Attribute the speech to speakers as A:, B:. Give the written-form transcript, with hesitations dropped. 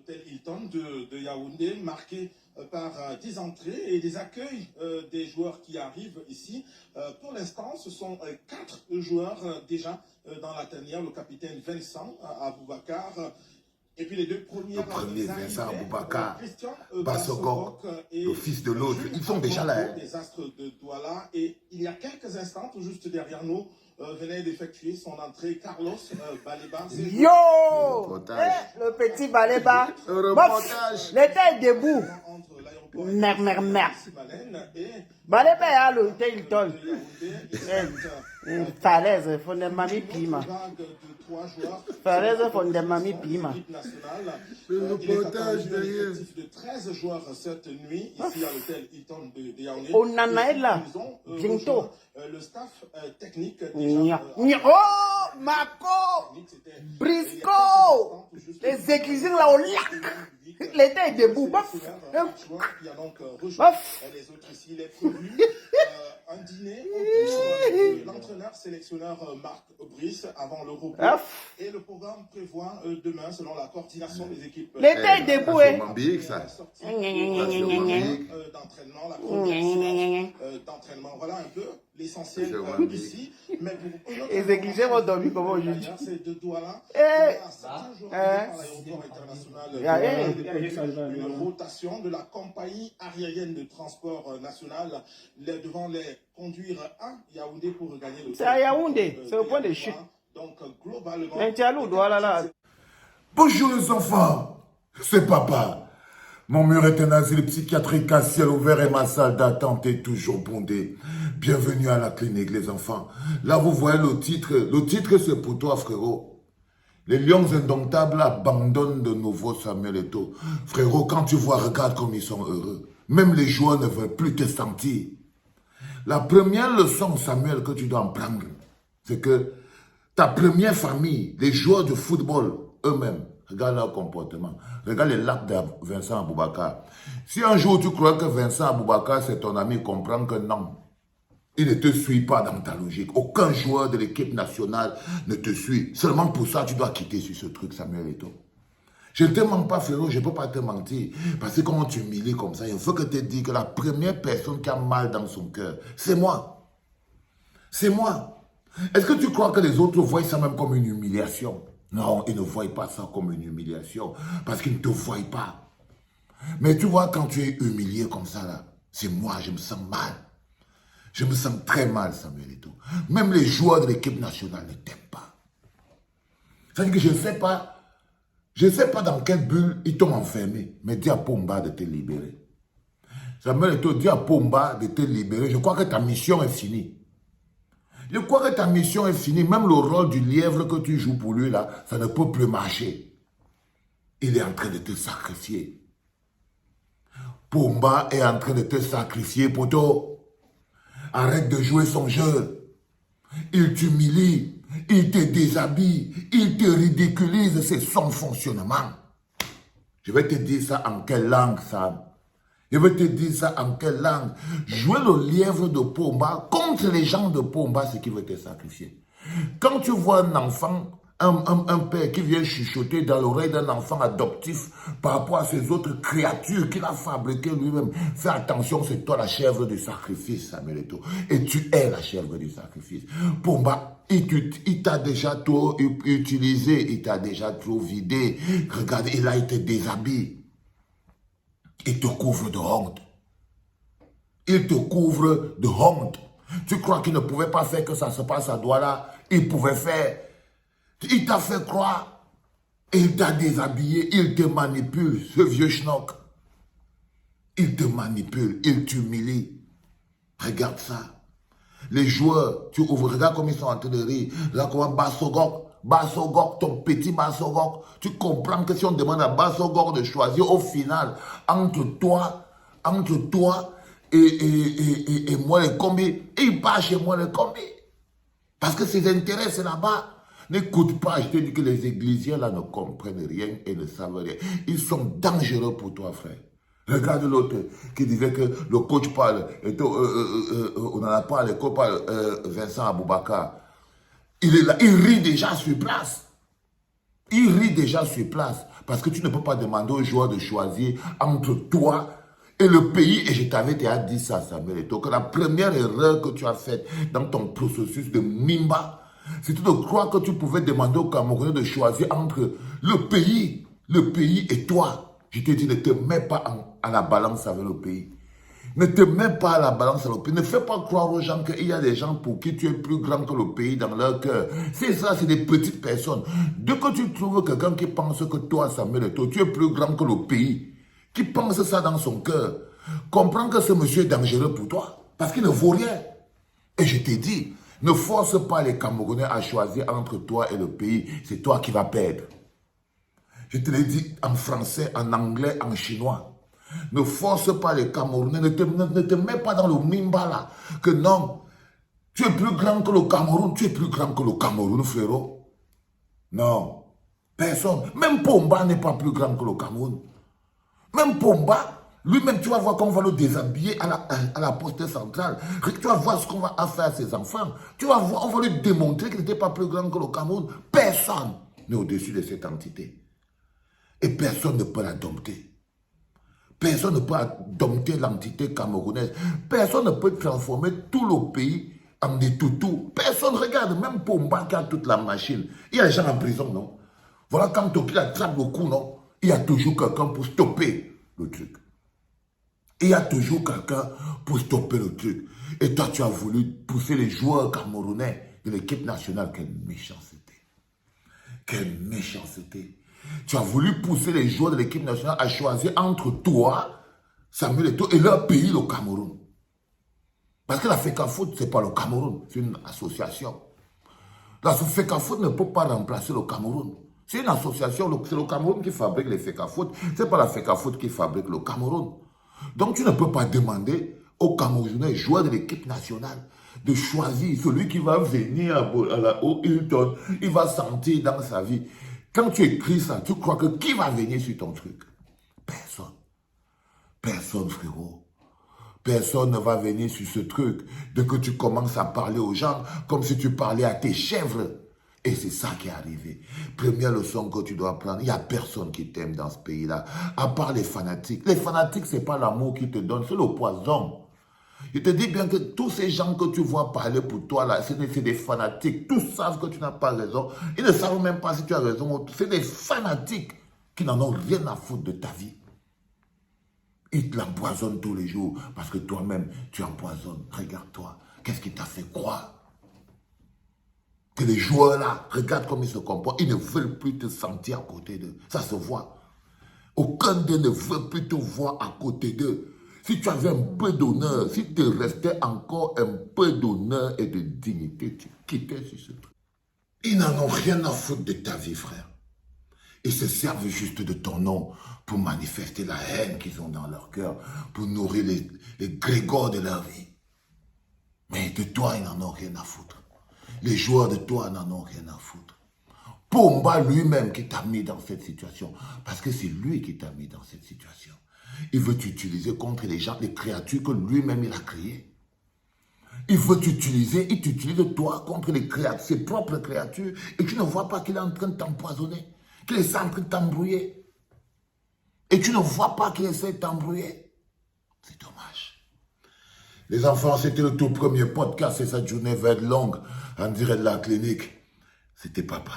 A: l'hôtel Hilton de Yaoundé, marqué par 10 entrées et des accueils des joueurs qui arrivent ici. Pour l'instant, ce sont 4 joueurs déjà dans la tanière, le capitaine Vincent Aboubakar. Et puis les deux premiers,
B: le premier Vincent Aboubakar,
A: Christian
B: Bassogok, le fils de l'autre, ils sont déjà là. Hein.
A: Des Astres de Douala. Et il y a quelques instants, tout juste derrière nous, venait d'effectuer son entrée Carlos Baleba.
C: Yo, le petit Baleba. L'été est debout. Merde, merde, merde. Baleba est à l'hôtel Hilton. Falaise, il faut des mamies pima. Falaise, il faut des mamies pima.
A: Le reportage derrière. De 13 joueurs cette nuit, ici à l'hôtel Hilton de Yaoundé.
C: On en est là, bientôt.
A: Le staff technique.
C: Oh, Marco, Brisco, les églises là au lac. L'été est debout.
A: Il y a donc rejoint les autres ici, les prévus. Un dîner entre l'entraîneur sélectionneur Marc Brice avant le repos. Et le programme prévoit demain, selon la coordination des équipes.
C: L'été est debout, hein.
A: D'entraînement, la première d'entraînement. Voilà un peu l'essentiel ici. Mais pour
C: les églises vont dormir comment aujourd'hui?
A: C'est de Douala. À certains jours, à l'aéroport international, une rotation de la compagnie aérienne de transport national devant les conduire à Yaoundé pour regagner le.
C: C'est à Yaoundé, c'est au point de chute.
A: Donc globalement.
B: Bonjour les enfants, c'est papa. Mon mur est un asile psychiatrique à ciel ouvert et ma salle d'attente est toujours bondée. Bienvenue à la clinique les enfants. Là vous voyez le titre. Le titre c'est pour toi frérot. Les lions indomptables abandonnent de nouveau Samuel Eto'o. Frérot, quand tu vois, regarde comme ils sont heureux. Même les joueurs ne veulent plus te sentir. La première leçon, Samuel, que tu dois en prendre, c'est que ta première famille, les joueurs de football eux-mêmes, regarde leur comportement. Regarde les lacs de Vincent Aboubakar. Si un jour tu crois que Vincent Aboubakar c'est ton ami, comprends que non. Il ne te suit pas dans ta logique. Aucun joueur de l'équipe nationale ne te suit. Seulement pour ça, tu dois quitter sur ce truc, Samuel Eto'o. Je ne te mens pas, frérot, je ne peux pas te mentir. Parce que quand tu humilies comme ça, il faut que tu te dises que la première personne qui a mal dans son cœur, c'est moi. C'est moi. Est-ce que tu crois que les autres voient ça même comme une humiliation? Non, ils ne voient pas ça comme une humiliation. Parce qu'ils ne te voient pas. Mais tu vois, quand tu es humilié comme ça, là, c'est moi, je me sens mal. Je me sens très mal, Samuel Eto'o. Même les joueurs de l'équipe nationale ne t'aiment pas. C'est-à-dire que je ne sais pas dans quelle bulle ils t'ont enfermé, mais dis à Pomba de te libérer. Samuel Eto'o, dis à Pomba de te libérer. Je crois que ta mission est finie. Je crois que ta mission est finie. Même le rôle du lièvre que tu joues pour lui, là, ça ne peut plus marcher. Il est en train de te sacrifier. Pomba est en train de te sacrifier, poto. Arrête de jouer son jeu. Il t'humilie, il te déshabille, il te ridiculise, c'est son fonctionnement. Je vais te dire ça en quelle langue, Sam? Je vais te dire ça en quelle langue? Jouer le lièvre de Pomba contre les gens de Pomba, c'est qui veut te sacrifier. Quand tu vois un enfant, un père qui vient chuchoter dans l'oreille d'un enfant adoptif par rapport à ces autres créatures qu'il a fabriquées lui-même, fais attention, c'est toi la chèvre du sacrifice, Samuel Eto'o. Et tu es la chèvre du sacrifice. Pomba, il t'a déjà trop utilisé, il t'a déjà trop vidé. Regarde, il a été déshabillé. Il te couvre de honte. Il te couvre de honte. Tu crois qu'il ne pouvait pas faire que ça se passe à Douala? Il pouvait faire. Il t'a fait croire. Il t'a déshabillé. Il te manipule, ce vieux schnock. Il te manipule. Il t'humilie. Regarde ça. Les joueurs, tu ouvres, regarde comme ils sont en train de rire. Regarde comment Bassogok, ton petit Bassogok, tu comprends que si on demande à Bassogok de choisir au final entre toi et moi les combis, il part chez moi les combis. Parce que ses intérêts, c'est là-bas. N'écoute pas, je te dis que les églisiens là ne comprennent rien et ne savent rien. Ils sont dangereux pour toi, frère. Regarde l'autre qui disait que le coach parle, on n'en a pas, le coach parle, Vincent Aboubakar. Il est là, il rit déjà sur place. Il rit déjà sur place parce que tu ne peux pas demander aux joueurs de choisir entre toi et le pays. Et je t'avais déjà dit ça, Samuel Eto'o, que la première erreur que tu as faite dans ton processus de Mimba, c'était de croire que tu pouvais demander aux Camerounais de choisir entre le pays et toi. Je t'ai dit, ne te mets pas à la balance avec le pays. Ne te mets pas à la balance avec le pays. Ne fais pas croire aux gens qu'il y a des gens pour qui tu es plus grand que le pays dans leur cœur. C'est ça, c'est des petites personnes. Dès que tu trouves quelqu'un qui pense que toi, Samuel Eto'o, tu es plus grand que le pays, qui pense ça dans son cœur, comprends que ce monsieur est dangereux pour toi. Parce qu'il ne vaut rien. Et je t'ai dit, ne force pas les Camerounais à choisir entre toi et le pays. C'est toi qui vas perdre. Je te l'ai dit en français, en anglais, en chinois. Ne force pas les Camerounais, ne te mets pas dans le Mimba là. Que non, tu es plus grand que le Cameroun, tu es plus grand que le Cameroun, frérot. Non, personne. Même Pomba n'est pas plus grand que le Cameroun. Même Pomba, lui-même, tu vas voir qu'on va le déshabiller à la poste centrale. Tu vas voir ce qu'on va faire à ses enfants. Tu vas voir, on va lui démontrer qu'il n'était pas plus grand que le Cameroun. Personne n'est au-dessus de cette entité. Et personne ne peut la dompter. Personne ne peut dompter l'entité camerounaise. Personne ne peut transformer tout le pays en des toutous. Personne, regarde, même Pomba qui a toute la machine. Il y a des gens en prison, non? Voilà, quand Toki attrape le coup, non? Il y a toujours quelqu'un pour stopper le truc. Il y a toujours quelqu'un pour stopper le truc. Et toi, tu as voulu pousser les joueurs camerounais de l'équipe nationale. Quelle méchanceté. Quelle méchanceté. Tu as voulu pousser les joueurs de l'équipe nationale à choisir entre toi, Samuel Eto'o, et leur pays, le Cameroun. Parce que la FECAFOOT, ce n'est pas le Cameroun, c'est une association. La FECAFOOT ne peut pas remplacer le Cameroun. C'est une association, c'est le Cameroun qui fabrique les FECAFOOT. Ce n'est pas la FECAFOOT qui fabrique le Cameroun. Donc tu ne peux pas demander aux Camerounais, joueurs de l'équipe nationale, de choisir celui qui va venir au Hilton. Il va sentir dans sa vie. Quand tu écris ça, tu crois que qui va venir sur ton truc? Personne. Personne, frérot. Personne ne va venir sur ce truc dès que tu commences à parler aux gens comme si tu parlais à tes chèvres. Et c'est ça qui est arrivé. Première leçon que tu dois apprendre, il n'y a personne qui t'aime dans ce pays-là, à part les fanatiques. Les fanatiques, ce n'est pas l'amour qui te donne, c'est le poison. Je te dis bien que tous ces gens que tu vois parler pour toi, là, c'est des fanatiques. Tous savent que tu n'as pas raison. Ils ne savent même pas si tu as raison. C'est des fanatiques qui n'en ont rien à foutre de ta vie. Ils te l'empoisonnent tous les jours parce que toi-même, tu empoisonnes. Regarde-toi. Qu'est-ce qui t'a fait croire? Que les joueurs-là, regarde comme ils se comportent. Ils ne veulent plus te sentir à côté d'eux. Ça se voit. Aucun d'eux ne veut plus te voir à côté d'eux. Si tu avais un peu d'honneur, si tu restais encore un peu d'honneur et de dignité, tu quittais sur ce truc. Ils n'en ont rien à foutre de ta vie, frère. Ils se servent juste de ton nom pour manifester la haine qu'ils ont dans leur cœur, pour nourrir les grégores de leur vie. Mais de toi, ils n'en ont rien à foutre. Les joueurs de toi n'en ont rien à foutre. Pomba lui-même qui t'a mis dans cette situation, parce que c'est lui qui t'a mis dans cette situation. Il veut t'utiliser contre les gens, les créatures que lui-même il a créées. Il veut t'utiliser, il t'utilise toi contre les créatures, ses propres créatures, et tu ne vois pas qu'il est en train de t'empoisonner, qu'il est en train de t'embrouiller. Et tu ne vois pas qu'il essaie de t'embrouiller. C'est dommage. Les enfants, c'était le tout premier podcast, et cette journée va être longue, en direct de la clinique. C'était papa.